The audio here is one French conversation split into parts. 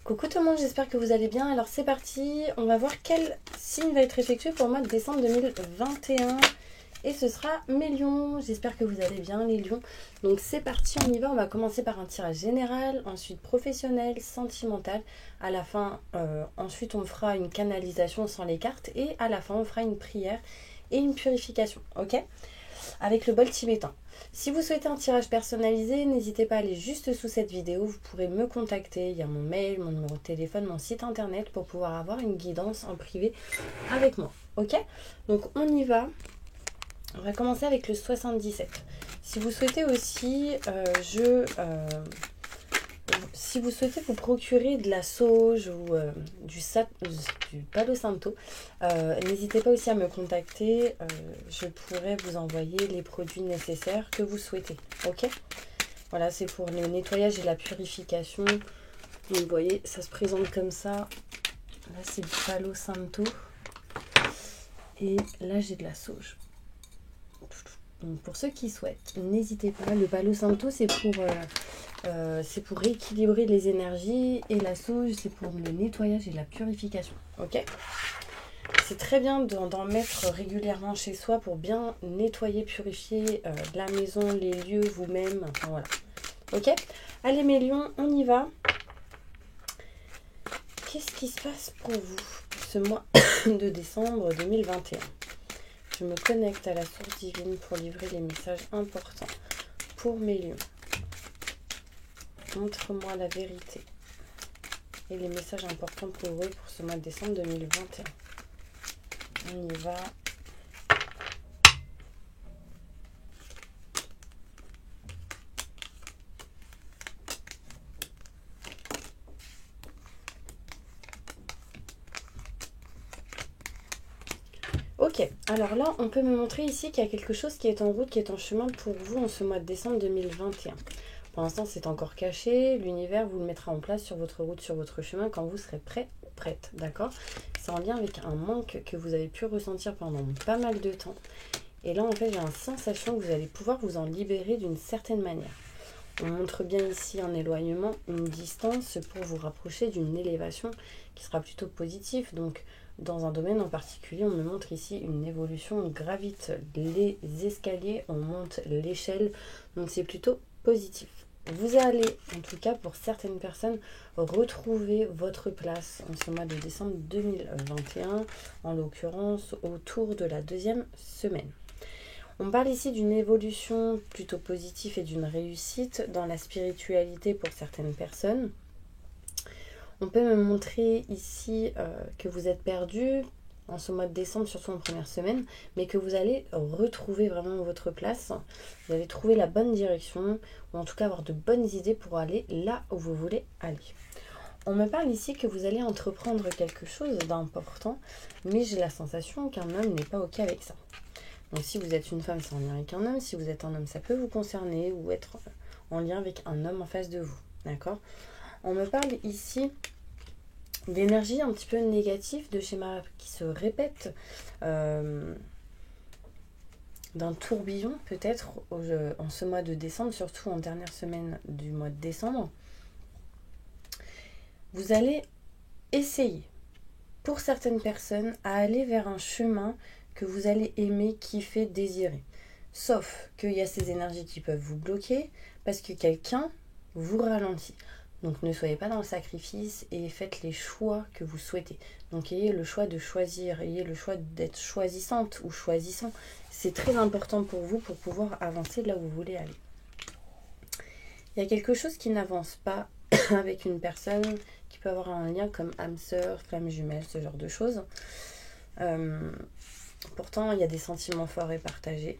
Coucou tout le monde, j'espère que vous allez bien. Alors c'est parti, on va voir quel signe va être effectué pour le mois de décembre 2021. Et ce sera mes lions. J'espère que vous allez bien les lions. Donc c'est parti, on y va. On va commencer par un tirage général, ensuite professionnel, sentimental. À la fin, ensuite on fera une canalisation sans les cartes. Et à la fin on fera une prière et une purification. Ok ? Avec le bol tibétain. Si vous souhaitez un tirage personnalisé, n'hésitez pas à aller juste sous cette vidéo. Vous pourrez me contacter. Il y a mon mail, mon numéro de téléphone, mon site internet pour pouvoir avoir une guidance en privé avec moi. Ok ? Donc on y va. On va commencer avec le 77. Si vous souhaitez aussi, si vous souhaitez vous procurer de la sauge ou du Palo Santo, n'hésitez pas aussi à me contacter. Je pourrais vous envoyer les produits nécessaires que vous souhaitez. Ok ? Voilà, c'est pour le nettoyage et la purification. Donc vous voyez, ça se présente comme ça. Là, c'est du Palo Santo. Et là, j'ai de la sauge. Donc pour ceux qui souhaitent, n'hésitez pas. Le Palo Santo, c'est pour rééquilibrer les énergies. Et la sauge, c'est pour le nettoyage et la purification. Ok ? C'est très bien d'en mettre régulièrement chez soi pour bien nettoyer, purifier la maison, les lieux, vous-même. Enfin voilà. Ok ? Allez mes lions, on y va. Qu'est-ce qui se passe pour vous ce mois de décembre 2021 ? Je me connecte à la source divine pour livrer les messages importants pour mes lions. Montre-moi la vérité et les messages importants pour eux pour ce mois de décembre 2021. On y va. Ok, alors là, on peut me montrer ici qu'il y a quelque chose qui est en route, qui est en chemin pour vous en ce mois de décembre 2021. Pour l'instant, c'est encore caché. L'univers vous le mettra en place sur votre route, sur votre chemin, quand vous serez prêt ou prête, d'accord ? C'est en lien avec un manque que vous avez pu ressentir pendant pas mal de temps. Et là, en fait, j'ai une sensation que vous allez pouvoir vous en libérer d'une certaine manière. On montre bien ici un éloignement, une distance pour vous rapprocher d'une élévation qui sera plutôt positive. Donc, dans un domaine en particulier, on me montre ici une évolution. On gravite les escaliers, on monte l'échelle. Donc, c'est plutôt positif. Vous allez, en tout cas pour certaines personnes, retrouver votre place en ce mois de décembre 2021, en l'occurrence autour de la 2e semaine. On parle ici d'une évolution plutôt positive et d'une réussite dans la spiritualité pour certaines personnes. On peut me montrer ici que vous êtes perdu en ce mois de décembre, surtout en première semaine, mais que vous allez retrouver vraiment votre place. Vous allez trouver la bonne direction, ou en tout cas avoir de bonnes idées pour aller là où vous voulez aller. On me parle ici que vous allez entreprendre quelque chose d'important, mais j'ai la sensation qu'un homme n'est pas ok avec ça. Donc si vous êtes une femme, c'est en lien avec un homme. Si vous êtes un homme, ça peut vous concerner ou être en lien avec un homme en face de vous. D'accord ? On me parle ici d'énergie un petit peu négative, de schémas qui se répètent, d'un tourbillon peut-être en ce mois de décembre, surtout en dernière semaine du mois de décembre. Vous allez essayer, pour certaines personnes, à aller vers un chemin que vous allez aimer, kiffer, désirer. Sauf qu'il y a ces énergies qui peuvent vous bloquer parce que quelqu'un vous ralentit. Donc ne soyez pas dans le sacrifice et faites les choix que vous souhaitez. Donc ayez le choix de choisir, ayez le choix d'être choisissante ou choisissant. C'est très important pour vous pour pouvoir avancer là où vous voulez aller. Il y a quelque chose qui n'avance pas avec une personne qui peut avoir un lien comme âme sœur, flamme jumelle, ce genre de choses. Pourtant, il y a des sentiments forts et partagés.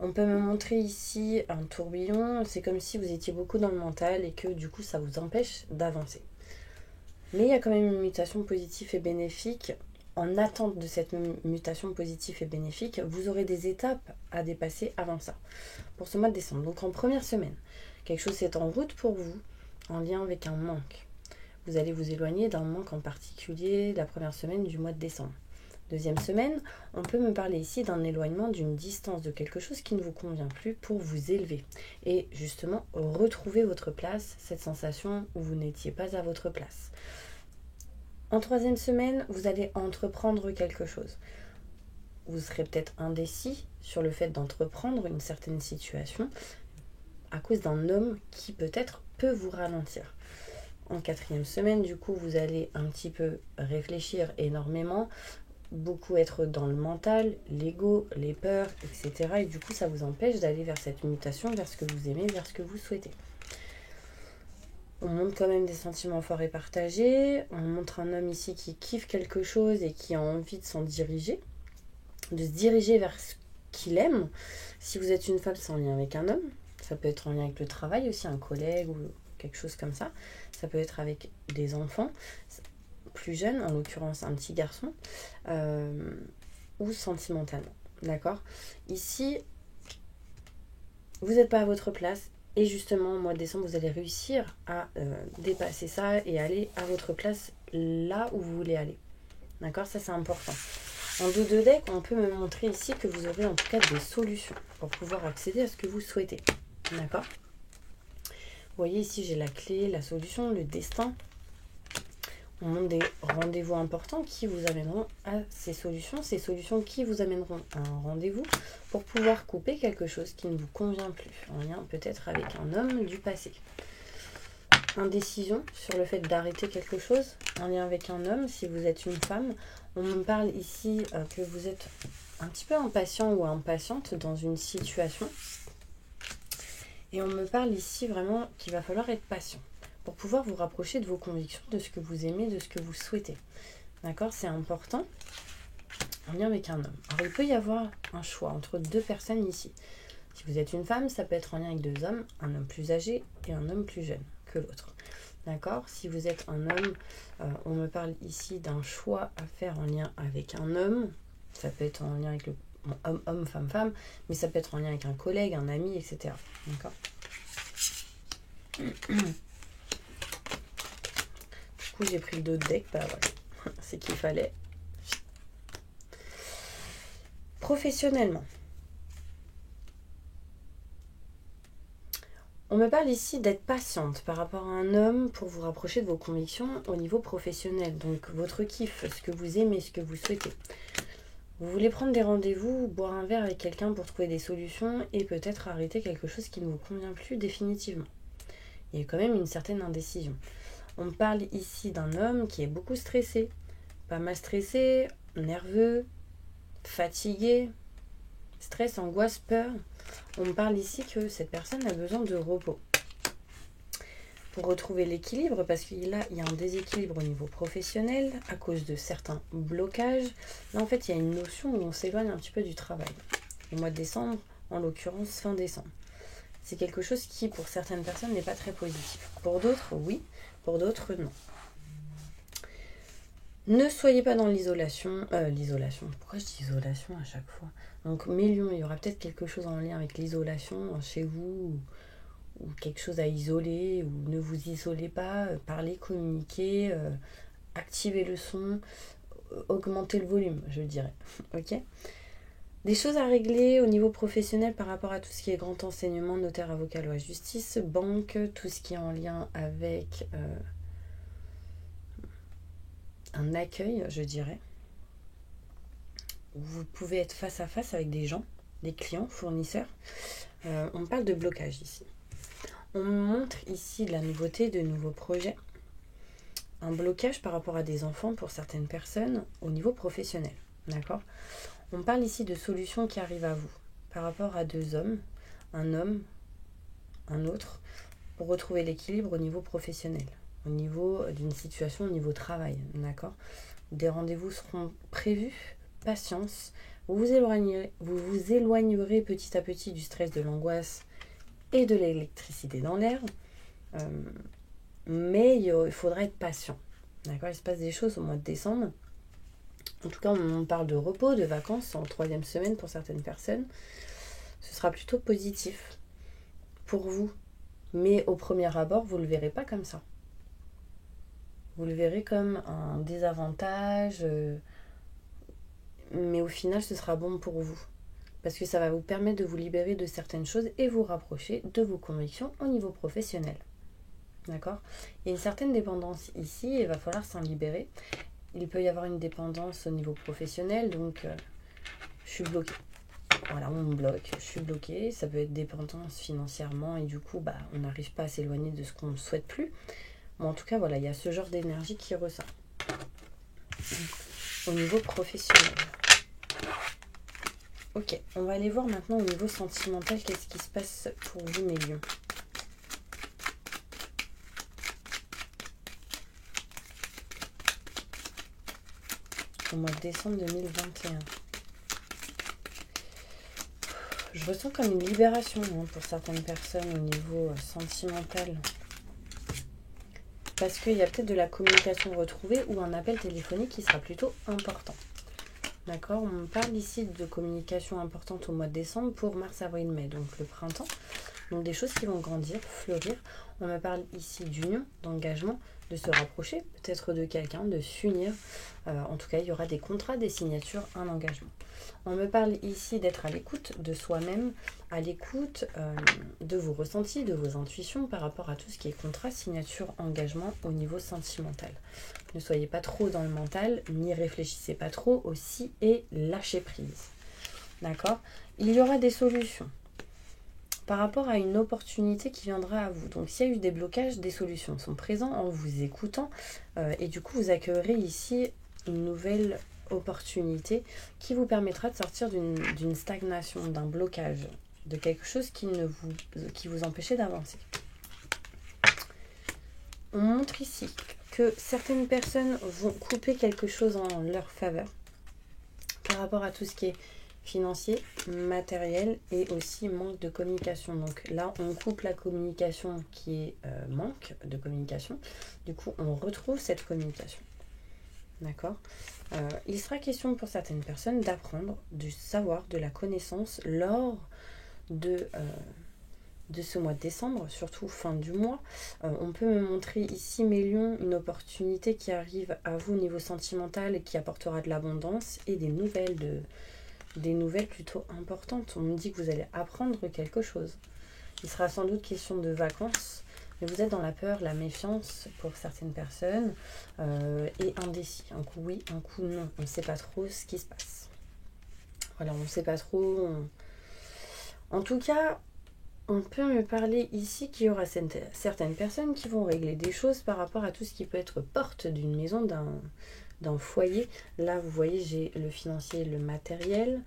On peut me montrer ici un tourbillon. C'est comme si vous étiez beaucoup dans le mental et que du coup, ça vous empêche d'avancer. Mais il y a quand même une mutation positive et bénéfique. En attente de cette mutation positive et bénéfique, vous aurez des étapes à dépasser avant ça. Pour ce mois de décembre. Donc en première semaine, quelque chose est en route pour vous, en lien avec un manque. Vous allez vous éloigner d'un manque en particulier la première semaine du mois de décembre. Deuxième semaine, on peut me parler ici d'un éloignement, d'une distance, de quelque chose qui ne vous convient plus pour vous élever. Et justement, retrouver votre place, cette sensation où vous n'étiez pas à votre place. En troisième semaine, vous allez entreprendre quelque chose. Vous serez peut-être indécis sur le fait d'entreprendre une certaine situation à cause d'un homme qui peut-être peut vous ralentir. En quatrième semaine, du coup, vous allez un petit peu réfléchir énormément, beaucoup être dans le mental, l'ego, les peurs, etc. Et du coup, ça vous empêche d'aller vers cette mutation, vers ce que vous aimez, vers ce que vous souhaitez. On montre quand même des sentiments forts et partagés. On montre un homme ici qui kiffe quelque chose et qui a envie de s'en diriger, de se diriger vers ce qu'il aime. Si vous êtes une femme, c'est en lien avec un homme. Ça peut être en lien avec le travail aussi, un collègue ou quelque chose comme ça. Ça peut être avec des enfants plus jeunes, en l'occurrence un petit garçon, ou sentimentalement. D'accord ? Ici, vous n'êtes pas à votre place. Et justement, au mois de décembre, vous allez réussir à dépasser ça et aller à votre place là où vous voulez aller. D'accord ? Ça, c'est important. En dos de deck, on peut me montrer ici que vous aurez en tout cas des solutions pour pouvoir accéder à ce que vous souhaitez. D'accord ? Vous voyez ici, j'ai la clé, la solution, le destin. On montre des rendez-vous importants qui vous amèneront à ces solutions qui vous amèneront à un rendez-vous pour pouvoir couper quelque chose qui ne vous convient plus, en lien peut-être avec un homme du passé. Indécision sur le fait d'arrêter quelque chose, en lien avec un homme, si vous êtes une femme. On me parle ici que vous êtes un petit peu impatient ou impatiente dans une situation. Et on me parle ici vraiment qu'il va falloir être patient pour pouvoir vous rapprocher de vos convictions, de ce que vous aimez, de ce que vous souhaitez. D'accord ? C'est important en lien avec un homme. Alors, il peut y avoir un choix entre deux personnes ici. Si vous êtes une femme, ça peut être en lien avec deux hommes, un homme plus âgé et un homme plus jeune que l'autre. D'accord ? Si vous êtes un homme, on me parle ici d'un choix à faire en lien avec un homme. Ça peut être en lien avec le homme, femme, mais ça peut être en lien avec un collègue, un ami, etc. D'accord ? Du coup, j'ai pris le dos de deck, bah voilà, c'est qu'il fallait. Professionnellement. On me parle ici d'être patiente par rapport à un homme pour vous rapprocher de vos convictions au niveau professionnel. Donc votre kiff, ce que vous aimez, ce que vous souhaitez. Vous voulez prendre des rendez-vous, boire un verre avec quelqu'un pour trouver des solutions et peut-être arrêter quelque chose qui ne vous convient plus définitivement. Il y a quand même une certaine indécision. On me parle ici d'un homme qui est beaucoup stressé, pas mal stressé, nerveux, fatigué, stress, angoisse, peur. On me parle ici que cette personne a besoin de repos pour retrouver l'équilibre, parce qu'il y a un déséquilibre au niveau professionnel à cause de certains blocages. Là, en fait, il y a une notion où on s'éloigne un petit peu du travail. Au mois de décembre, en l'occurrence fin décembre. C'est quelque chose qui, pour certaines personnes, n'est pas très positif. Pour d'autres, oui. Pour d'autres, non. Ne soyez pas dans l'isolation. Pourquoi je dis isolation à chaque fois ? Donc, mes lions, il y aura peut-être quelque chose en lien avec l'isolation chez vous, ou quelque chose à isoler, ou ne vous isolez pas, parlez, communiquez, activez le son, augmentez le volume, je dirais. Ok ? Des choses à régler au niveau professionnel par rapport à tout ce qui est grand enseignement, notaire, avocat, loi, justice, banque, tout ce qui est en lien avec un accueil, je dirais. Vous pouvez être face à face avec des gens, des clients, fournisseurs. On parle de blocage ici. On montre ici de la nouveauté, de nouveaux projets. Un blocage par rapport à des enfants pour certaines personnes au niveau professionnel. D'accord ? On parle ici de solutions qui arrivent à vous par rapport à deux hommes, un autre, pour retrouver l'équilibre au niveau professionnel, au niveau d'une situation, au niveau travail. D'accord ? Des rendez-vous seront prévus, patience. Vous vous éloignerez petit à petit du stress, de l'angoisse et de l'électricité dans l'air. Mais il faudra être patient. D'accord ? Il se passe des choses au mois de décembre. En tout cas, on parle de repos, de vacances en troisième semaine pour certaines personnes. Ce sera plutôt positif pour vous. Mais au premier abord, vous ne le verrez pas comme ça. Vous le verrez comme un désavantage, mais au final ce sera bon pour vous. Parce que ça va vous permettre de vous libérer de certaines choses et vous rapprocher de vos convictions au niveau professionnel. D'accord? Il y a une certaine dépendance ici, il va falloir s'en libérer. Il peut y avoir une dépendance au niveau professionnel, donc je suis bloquée. Voilà, on me bloque, je suis bloquée. Ça peut être dépendance financièrement et du coup, on n'arrive pas à s'éloigner de ce qu'on ne souhaite plus. Mais en tout cas, voilà, il y a ce genre d'énergie qui ressort au niveau professionnel. Ok, on va aller voir maintenant au niveau sentimental, qu'est-ce qui se passe pour vous, mes lions. Au mois de décembre 2021. Je ressens comme une libération pour certaines personnes au niveau sentimental. Parce qu'il y a peut-être de la communication retrouvée ou un appel téléphonique qui sera plutôt important. D'accord? On me parle ici de communication importante au mois de décembre pour mars, avril, mai, donc le printemps. Donc des choses qui vont grandir, fleurir. On me parle ici d'union, d'engagement, de se rapprocher peut-être de quelqu'un, de s'unir. En tout cas, il y aura des contrats, des signatures, un engagement. On me parle ici d'être à l'écoute de soi-même, à l'écoute de vos ressentis, de vos intuitions par rapport à tout ce qui est contrat, signature, engagement au niveau sentimental. Ne soyez pas trop dans le mental, n'y réfléchissez pas trop aussi et lâchez prise. D'accord? Il y aura des solutions par rapport à une opportunité qui viendra à vous. Donc s'il y a eu des blocages, des solutions sont présentes en vous écoutant et du coup vous accueillerez ici une nouvelle opportunité qui vous permettra de sortir d'une stagnation, d'un blocage, de quelque chose qui vous empêchait d'avancer. On montre ici que certaines personnes vont couper quelque chose en leur faveur par rapport à tout ce qui est financier, matériel et aussi manque de communication. Donc là, on coupe la communication qui est manque de communication. Du coup, on retrouve cette communication. D'accord? Il sera question pour certaines personnes d'apprendre, du savoir, de la connaissance lors de ce mois de décembre, surtout fin du mois. On peut me montrer ici, mes lions, une opportunité qui arrive à vous au niveau sentimental et qui apportera de l'abondance et des nouvelles plutôt importantes. On me dit que vous allez apprendre quelque chose. Il sera sans doute question de vacances, mais vous êtes dans la peur, la méfiance pour certaines personnes et indécis. Un coup oui, un coup non. On ne sait pas trop ce qui se passe. Voilà, on ne sait pas trop. En tout cas, on peut me parler ici qu'il y aura certaines personnes qui vont régler des choses par rapport à tout ce qui peut être porte d'une maison, d'un foyer. Là, vous voyez, j'ai le financier et le matériel.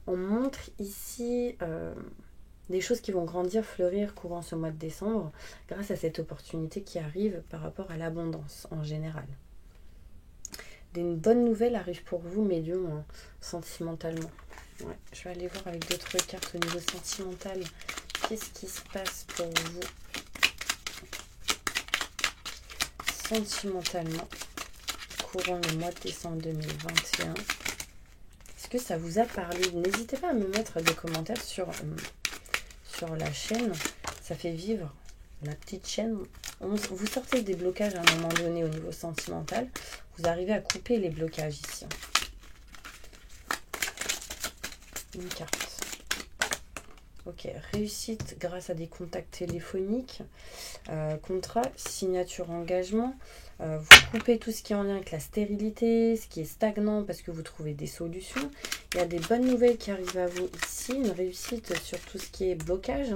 On montre ici des choses qui vont grandir, fleurir courant ce mois de décembre grâce à cette opportunité qui arrive par rapport à l'abondance en général. Des bonnes nouvelles arrivent pour vous, mes lions, sentimentalement. Ouais, je vais aller voir avec d'autres cartes au niveau sentimental. Qu'est-ce qui se passe pour vous sentimentalement courant le mois de décembre 2021? Est-ce que ça vous a parlé? N'hésitez pas à me mettre des commentaires sur la chaîne. Ça fait vivre la petite chaîne. Vous sortez des blocages à un moment donné au niveau sentimental. Vous arrivez à couper les blocages ici. Une carte. Ok, réussite grâce à des contacts téléphoniques, contrat, signature, engagement. Vous coupez tout ce qui est en lien avec la stérilité, ce qui est stagnant parce que vous trouvez des solutions. Il y a des bonnes nouvelles qui arrivent à vous ici, une réussite sur tout ce qui est blocage.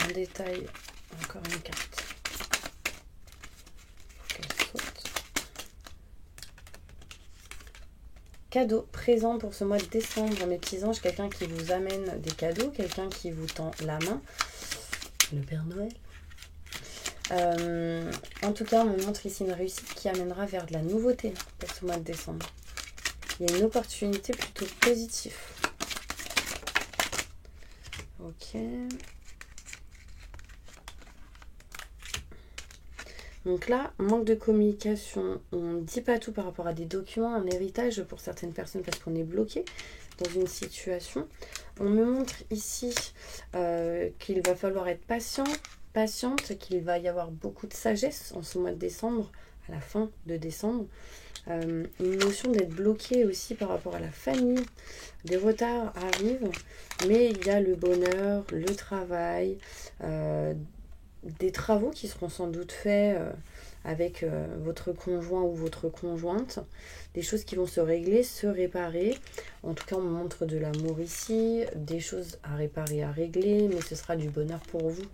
En détail, encore une carte. Cadeau présent pour ce mois de décembre, mes petits anges, quelqu'un qui vous amène des cadeaux, quelqu'un qui vous tend la main, le Père Noël. En tout cas, on me montre ici une réussite qui amènera vers de la nouveauté pour ce mois de décembre. Il y a une opportunité plutôt positive. Ok. Donc là, manque de communication, on ne dit pas tout par rapport à des documents, un héritage pour certaines personnes parce qu'on est bloqué dans une situation. On me montre ici qu'il va falloir être patiente, qu'il va y avoir beaucoup de sagesse en ce mois de décembre à la fin de décembre. Une notion d'être bloqué aussi par rapport à la famille. Des retards arrivent, mais il y a le bonheur, le travail, des travaux qui seront sans doute faits avec votre conjoint ou votre conjointe, des choses qui vont se régler, se réparer. En tout cas, on me montre de l'amour ici, des choses à réparer, à régler, mais ce sera du bonheur pour vous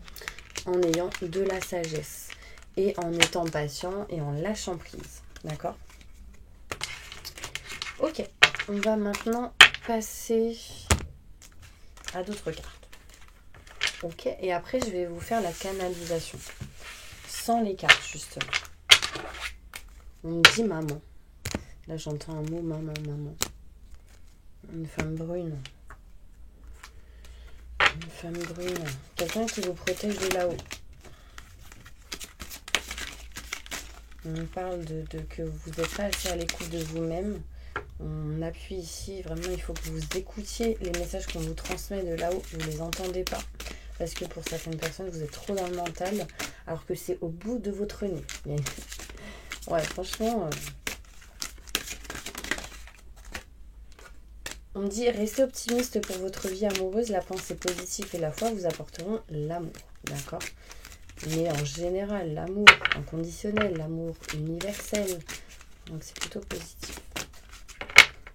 en ayant de la sagesse et en étant patient et en lâchant prise. D'accord ? Ok, on va maintenant passer à d'autres cartes. Ok, et après je vais vous faire la canalisation. Sans les cartes, justement. On me dit maman. Là, j'entends un mot maman, maman. Une femme brune. Une femme brune. Quelqu'un qui vous protège de là-haut. On me parle de que vous n'êtes pas assez à l'écoute de vous-même. On appuie ici, vraiment, il faut que vous écoutiez les messages qu'on vous transmet de là-haut. Vous ne les entendez pas. Parce que pour certaines personnes, vous êtes trop dans le mental, alors que c'est au bout de votre nez. Mais... ouais, franchement... on me dit, restez optimiste pour votre vie amoureuse. La pensée positive et la foi vous apporteront l'amour. D'accord ? Mais en général, l'amour inconditionnel, l'amour universel. Donc c'est plutôt positif.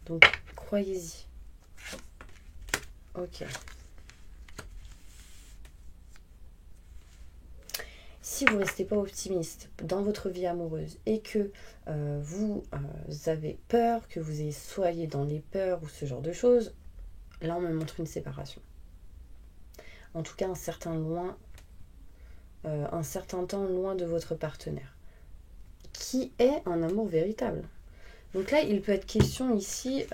Donc croyez-y. Ok. Si vous ne restez pas optimiste dans votre vie amoureuse et que vous avez peur, que vous soyez dans les peurs ou ce genre de choses, là on me montre une séparation. En tout cas un certain temps loin de votre partenaire. Qui est un amour véritable. Donc là il peut être question ici,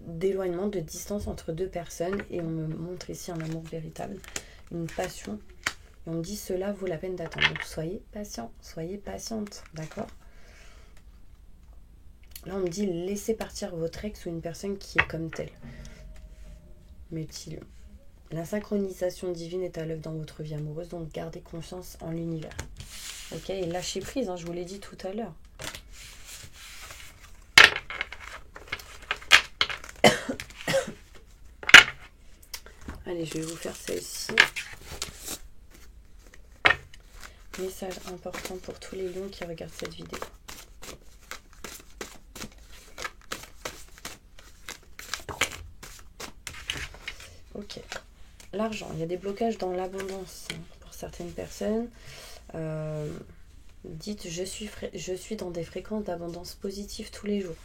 d'éloignement, de distance entre deux personnes, et on me montre ici un amour véritable, une passion, et on me dit cela vaut la peine d'attendre. Donc soyez patient, soyez patiente, d'accord ? Là on me dit laissez partir votre ex ou une personne qui est comme telle. Mes petits lions. La synchronisation divine est à l'œuvre dans votre vie amoureuse, donc gardez confiance en l'univers. Ok, et lâchez prise, je vous l'ai dit tout à l'heure. Allez, je vais vous faire celle-ci. Message important pour tous les lions qui regardent cette vidéo. Ok. L'argent. Il y a des blocages dans l'abondance pour certaines personnes. Dites, je suis dans des fréquences d'abondance positive tous les jours.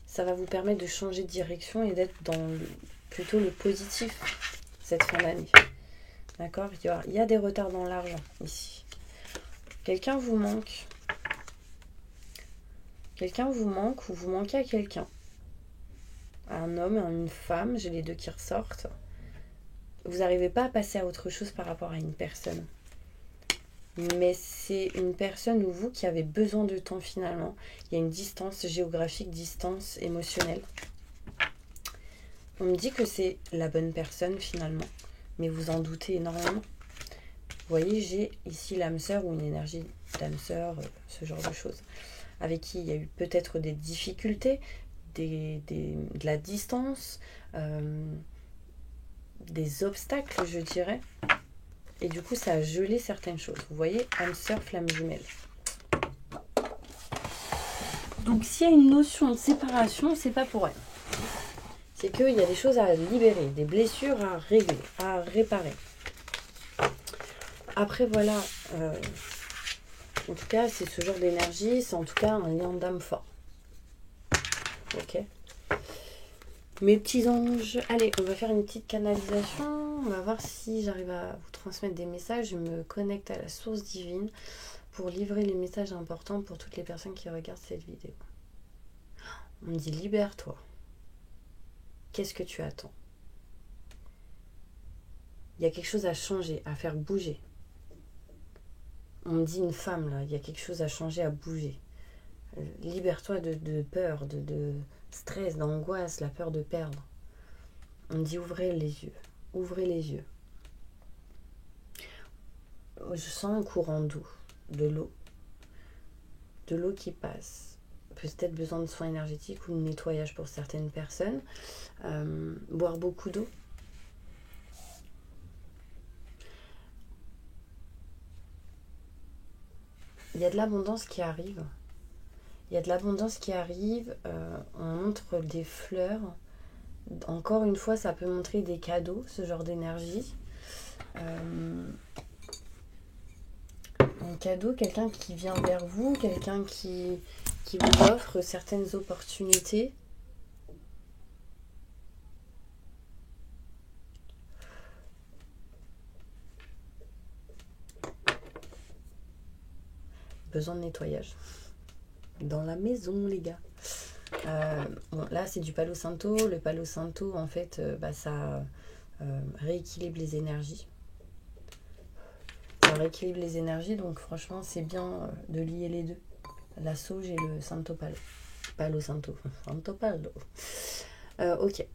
Ça va vous permettre de changer de direction et d'être dans plutôt le positif cette fin d'année. D'accord ? Il y a des retards dans l'argent ici. Quelqu'un vous manque. Quelqu'un vous manque ou vous manquez à quelqu'un. Un homme, une femme, j'ai les deux qui ressortent. Vous n'arrivez pas à passer à autre chose par rapport à une personne. Mais c'est une personne ou vous qui avez besoin de temps finalement. Il y a une distance géographique, distance émotionnelle. On me dit que c'est la bonne personne finalement, mais vous en doutez énormément. Vous voyez, j'ai ici l'âme sœur ou une énergie d'âme sœur, ce genre de choses, avec qui il y a eu peut-être des difficultés, de la distance, des obstacles, je dirais. Et du coup, ça a gelé certaines choses. Vous voyez, âme sœur, flamme jumelle. Donc, s'il y a une notion de séparation, c'est pas pour elle. C'est qu'il y a des choses à libérer, des blessures à régler, à réparer. Après, voilà, en tout cas, c'est ce genre d'énergie, c'est en tout cas un lien d'âme fort. Ok. Mes petits anges, allez, on va faire une petite canalisation. On va voir si j'arrive à vous transmettre des messages. Je me connecte à la source divine pour livrer les messages importants pour toutes les personnes qui regardent cette vidéo. On me dit libère-toi. Qu'est-ce que tu attends ? Il y a quelque chose à changer, à faire bouger. On me dit une femme là, il y a quelque chose à changer, à bouger. Libère-toi de peur, de stress, d'angoisse, la peur de perdre. On me dit ouvrez les yeux. Ouvrez les yeux. je sens un courant d'eau, de l'eau. De l'eau qui passe. Peut-être besoin de soins énergétiques ou de nettoyage pour certaines personnes. Boire beaucoup d'eau. Il y a de l'abondance qui arrive. Il y a de l'abondance qui arrive. On montre des fleurs. Encore une fois, ça peut montrer des cadeaux, ce genre d'énergie. Un cadeau, quelqu'un qui vient vers vous, quelqu'un qui vous offre certaines opportunités. Besoin de nettoyage. Dans la maison, les gars. Bon, là, c'est du Palo Santo. Le Palo Santo, en fait, ça rééquilibre les énergies. Ça rééquilibre les énergies, donc franchement, c'est bien de lier les deux. La sauge et le Santo Palo. Palo Santo. Santo Palo. Ok.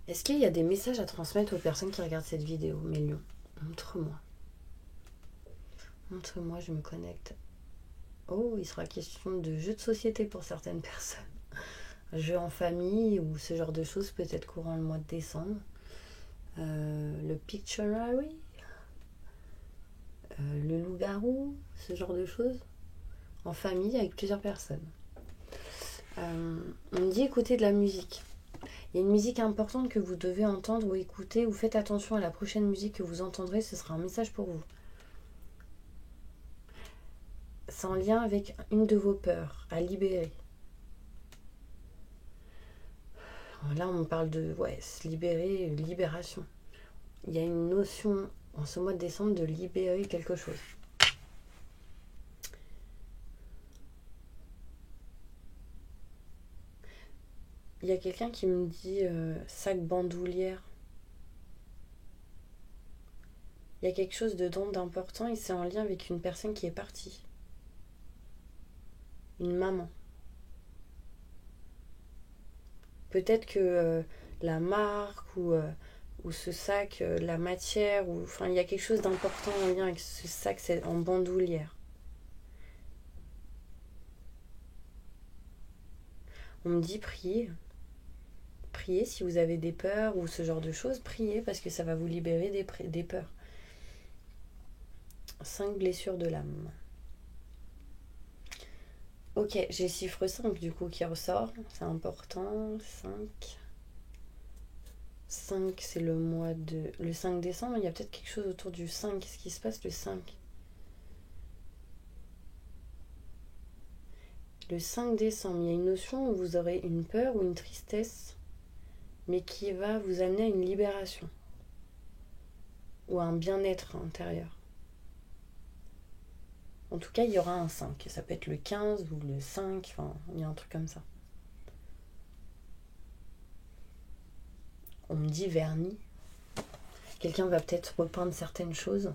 Est-ce qu'il y a des messages à transmettre aux personnes qui regardent cette vidéo, mes lions? Montre-moi. Montre-moi, je me connecte. Oh, il sera question de jeux de société pour certaines personnes. Jeux en famille ou ce genre de choses, peut-être courant le mois de décembre. Le Pictionary. Le loup-garou, ce genre de choses. En famille, avec plusieurs personnes. On me dit écouter de la musique. Il y a une musique importante que vous devez entendre ou écouter, ou faites attention à la prochaine musique que vous entendrez, ce sera un message pour vous. C'est en lien avec une de vos peurs, à libérer. Là, on me parle de se libérer, libération. Il y a une notion, en ce mois de décembre, de libérer quelque chose. Il y a quelqu'un qui me dit sac bandoulière. Il y a quelque chose dedans d'important et c'est en lien avec une personne qui est partie. Une maman. Peut-être que la marque ou ce sac, la matière, il y a quelque chose d'important en lien avec ce sac, c'est en bandoulière. On me dit prier. Priez si vous avez des peurs ou ce genre de choses, priez parce que ça va vous libérer des peurs. 5 blessures de l'âme. Ok, j'ai le chiffre 5 du coup qui ressort, c'est important. 5. 5, c'est le mois de... Le 5 décembre, il y a peut-être quelque chose autour du 5. Qu'est-ce qui se passe le 5? Le 5 décembre, il y a une notion où vous aurez une peur ou une tristesse, mais qui va vous amener à une libération. Ou à un bien-être intérieur. En tout cas, il y aura un 5. Ça peut être le 15 ou le 5, il y a un truc comme ça. On me dit vernis. Quelqu'un va peut-être repeindre certaines choses,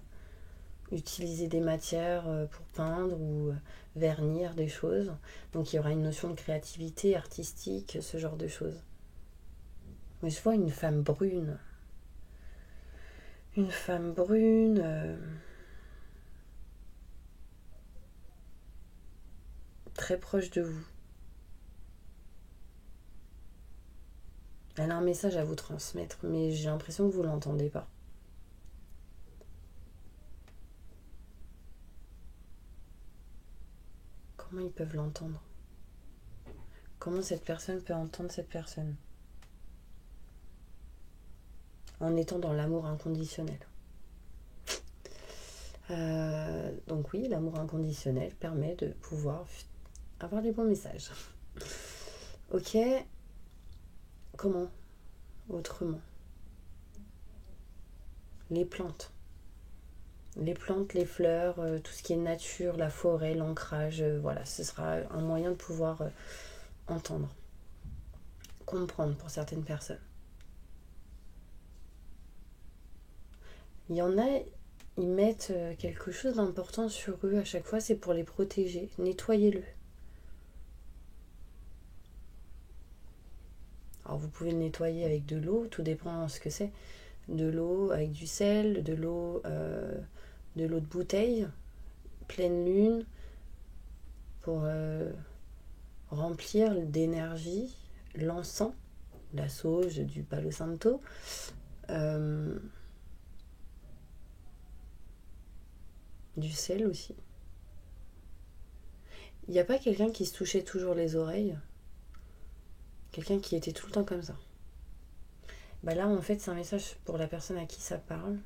utiliser des matières pour peindre ou vernir des choses. Donc il y aura une notion de créativité artistique, ce genre de choses. Mais je vois une femme brune. Une femme brune... très proche de vous. Elle a un message à vous transmettre, mais j'ai l'impression que vous ne l'entendez pas. Comment ils peuvent l'entendre? Comment cette personne peut entendre cette personne? En étant dans l'amour inconditionnel. Donc oui, l'amour inconditionnel permet de pouvoir avoir les bons messages. Ok. Comment? Autrement. Les plantes. Les plantes, les fleurs, tout ce qui est nature, la forêt, l'ancrage, voilà, ce sera un moyen de pouvoir entendre, comprendre pour certaines personnes. Il y en a, ils mettent quelque chose d'important sur eux à chaque fois, c'est pour les protéger. Nettoyez-le. Alors vous pouvez le nettoyer avec de l'eau, tout dépend de ce que c'est. de l'eau avec du sel, de l'eau de bouteille, pleine lune, pour remplir d'énergie l'encens, la sauge, du palo santo, du sel aussi. Il n'y a pas quelqu'un qui se touchait toujours les oreilles? Quelqu'un qui était tout le temps comme ça? Bah là, en fait, c'est un message pour la personne à qui ça parle.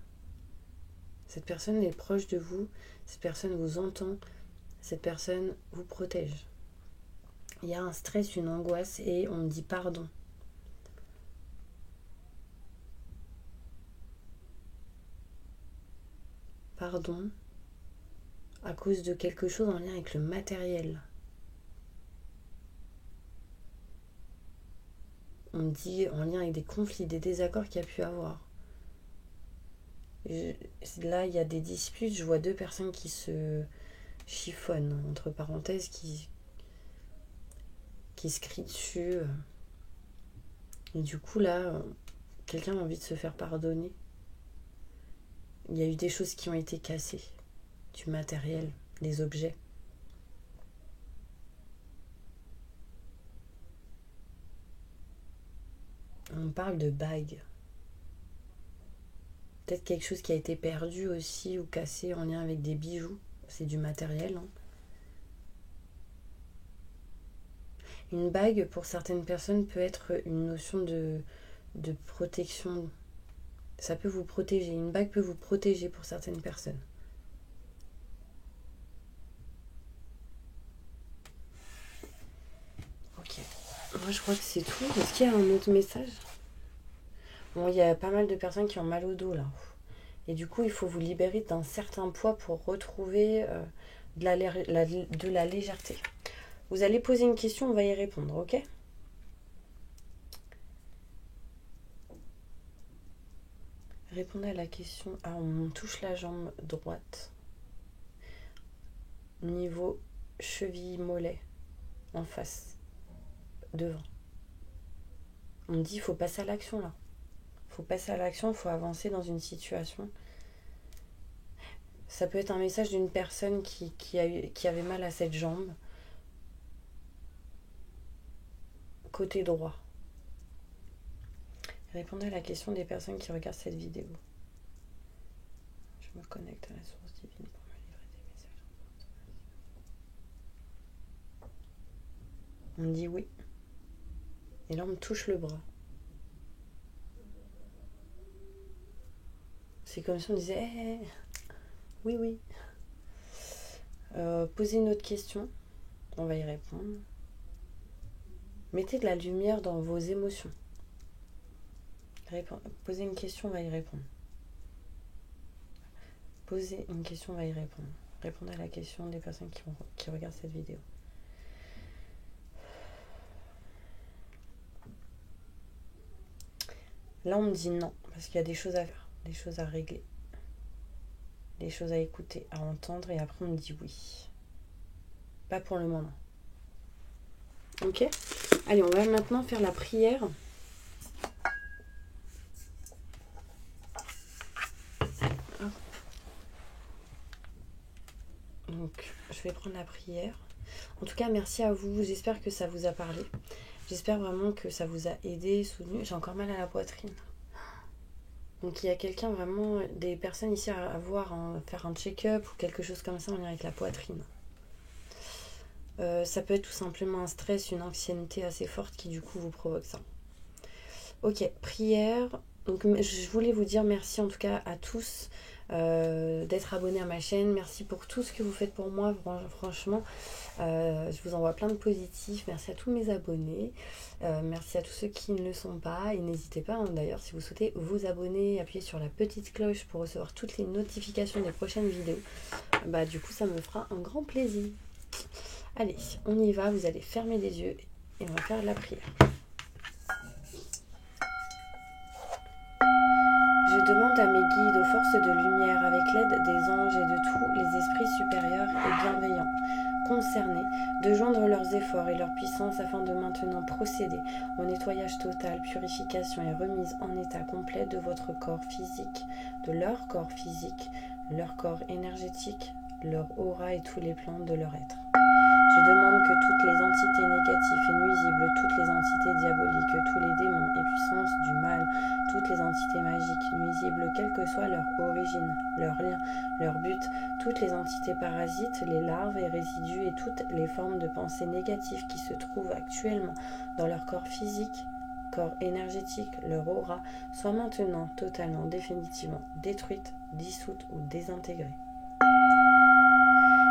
Cette personne est proche de vous, cette personne vous entend, cette personne vous protège. Il y a un stress, une angoisse et on me dit pardon. Pardon à cause de quelque chose en lien avec le matériel. On me dit en lien avec des conflits, des désaccords qu'il y a pu avoir. Là, il y a des disputes, je vois deux personnes qui se chiffonnent, entre parenthèses, qui se crient dessus. Et du coup, là, quelqu'un a envie de se faire pardonner. Il y a eu des choses qui ont été cassées, du matériel, des objets. On parle de bagues. Peut-être quelque chose qui a été perdu aussi ou cassé en lien avec des bijoux. C'est du matériel. Une bague, pour certaines personnes, peut être une notion de protection. Ça peut vous protéger. Une bague peut vous protéger pour certaines personnes. Ok. Moi, je crois que c'est tout. Est-ce qu'il y a un autre message? Bon, il y a pas mal de personnes qui ont mal au dos, là. Et du coup, il faut vous libérer d'un certain poids pour retrouver de la légèreté. Vous allez poser une question, on va y répondre, ok? Répondez à la question. Ah, on touche la jambe droite. Niveau cheville-mollet. En face. Devant. On me dit, il faut passer à l'action, là. Il faut passer à l'action, il faut avancer dans une situation. Ça peut être un message d'une personne qui avait mal à cette jambe. Côté droit. Répondez à la question des personnes qui regardent cette vidéo. Je me connecte à la source divine pour me livrer des messages. On me dit oui. Et là, on me touche le bras. C'est comme si on disait hey, oui, oui. Posez une autre question. On va y répondre. Mettez de la lumière dans vos émotions. Posez une question, on va y répondre. Posez une question, on va y répondre. Répondez à la question des personnes qui regardent cette vidéo. Là, on me dit non, parce qu'il y a des choses à faire, des choses à régler, des choses à écouter, à entendre, et après on me dit oui. Pas pour le moment. Ok? Allez, on va maintenant faire la prière. Donc, je vais prendre la prière. En tout cas, merci à vous. J'espère que ça vous a parlé. J'espère vraiment que ça vous a aidé, soutenu. J'ai encore mal à la poitrine. Donc, il y a quelqu'un vraiment, des personnes ici à voir, faire un check-up ou quelque chose comme ça en lien avec la poitrine. Ça peut être tout simplement un stress, une anxiété assez forte qui du coup vous provoque ça. Ok, prière. Donc je voulais vous dire merci en tout cas à tous d'être abonnés à ma chaîne. Merci pour tout ce que vous faites pour moi. Franchement, je vous envoie plein de positifs. Merci à tous mes abonnés. Merci à tous ceux qui ne le sont pas. Et n'hésitez pas, d'ailleurs, si vous souhaitez vous abonner, appuyez sur la petite cloche pour recevoir toutes les notifications des prochaines vidéos. Bah du coup, ça me fera un grand plaisir. Allez, on y va. Vous allez fermer les yeux et on va faire la prière. Je demande à mes guides, aux forces de lumière, avec l'aide des anges et de tous les esprits supérieurs et bienveillants concernés, de joindre leurs efforts et leur puissance afin de maintenant procéder au nettoyage total, purification et remise en état complet de votre corps physique, de leur corps physique, leur corps énergétique, leur aura et tous les plans de leur être. Je demande que toutes les entités négatives et nuisibles, toutes les entités diaboliques, tous les démons et puissances du mal, toutes les entités magiques, nuisibles, quelle que soit leur origine, leur lien, leur but, toutes les entités parasites, les larves et résidus et toutes les formes de pensée négatives qui se trouvent actuellement dans leur corps physique, corps énergétique, leur aura, soient maintenant totalement, définitivement détruites, dissoutes ou désintégrées.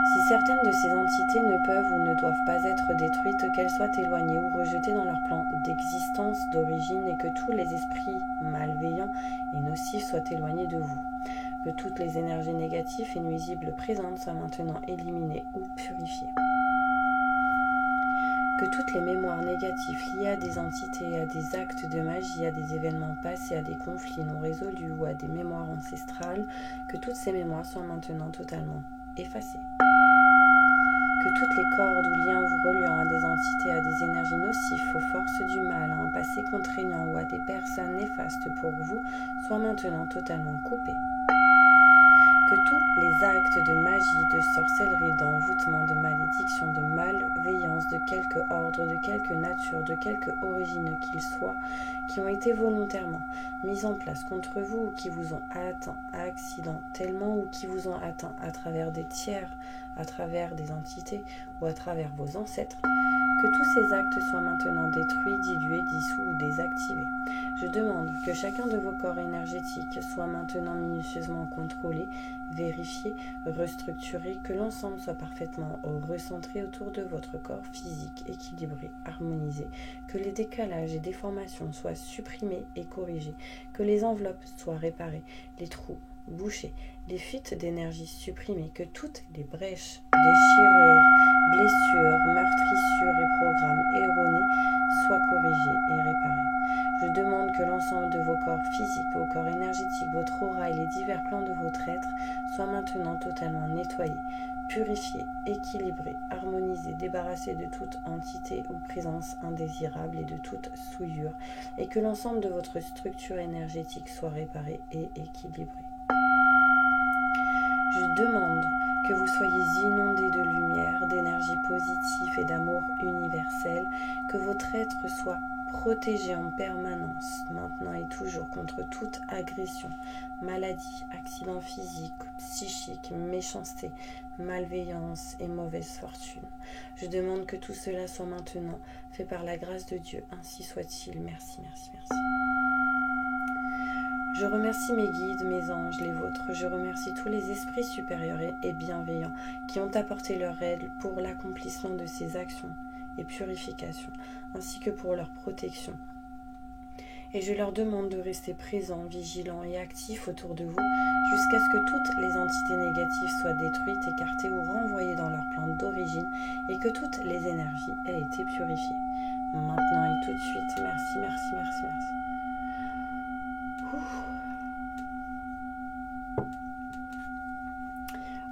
Si certaines de ces entités ne peuvent ou ne doivent pas être détruites, qu'elles soient éloignées ou rejetées dans leur plan d'existence d'origine et que tous les esprits malveillants et nocifs soient éloignés de vous. Que toutes les énergies négatives et nuisibles présentes soient maintenant éliminées ou purifiées. Que toutes les mémoires négatives liées à des entités, à des actes de magie, à des événements passés, à des conflits non résolus ou à des mémoires ancestrales, que toutes ces mémoires soient maintenant totalement effacées. Que toutes les cordes ou liens vous reliant à des entités, à des énergies nocives, aux forces du mal, à un passé contraignant ou à des personnes néfastes pour vous soient maintenant totalement coupés. Que tous les actes de magie, de sorcellerie, d'envoûtement, de malédiction, de malveillance, de quelque ordre, de quelque nature, de quelque origine qu'ils soient, qui ont été volontairement mis en place contre vous ou qui vous ont atteint accidentellement ou qui vous ont atteint à travers des tiers, à travers des entités ou à travers vos ancêtres, que tous ces actes soient maintenant détruits, dilués, dissous ou désactivés. Je demande que chacun de vos corps énergétiques soit maintenant minutieusement contrôlé, vérifié, restructuré, que l'ensemble soit parfaitement recentré autour de votre corps physique, équilibré, harmonisé, que les décalages et déformations soient supprimés et corrigés, que les enveloppes soient réparées, les trous bouchés, les fuites d'énergie supprimées, que toutes les brèches, déchirures, blessures, meurtrissures et programmes erronés soient corrigés et réparés. Je demande que l'ensemble de vos corps physiques, vos corps énergétiques, votre aura et les divers plans de votre être soient maintenant totalement nettoyés, purifiés, équilibrés, harmonisés, débarrassés de toute entité ou présence indésirable et de toute souillure, et que l'ensemble de votre structure énergétique soit réparé et équilibré. Je demande que vous soyez inondés de lumière, d'énergie positive et d'amour universel, que votre être soit protégé en permanence, maintenant et toujours, contre toute agression, maladie, accident physique, psychique, méchanceté, malveillance et mauvaise fortune. Je demande que tout cela soit maintenant fait par la grâce de Dieu, ainsi soit-il. Merci, merci, merci. Je remercie mes guides, mes anges, les vôtres. Je remercie tous les esprits supérieurs et bienveillants qui ont apporté leur aide pour l'accomplissement de ces actions et purifications, ainsi que pour leur protection. Et je leur demande de rester présents, vigilants et actifs autour de vous, jusqu'à ce que toutes les entités négatives soient détruites, écartées ou renvoyées dans leur plan d'origine, et que toutes les énergies aient été purifiées. Maintenant et tout de suite, merci, merci, merci, merci.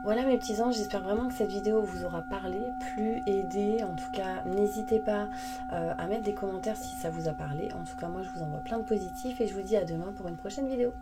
Voilà mes petits anges, j'espère vraiment que cette vidéo vous aura parlé, plu, aidé. En tout cas, n'hésitez pas à mettre des commentaires si ça vous a parlé. En tout cas, moi je vous envoie plein de positifs et je vous dis à demain pour une prochaine vidéo.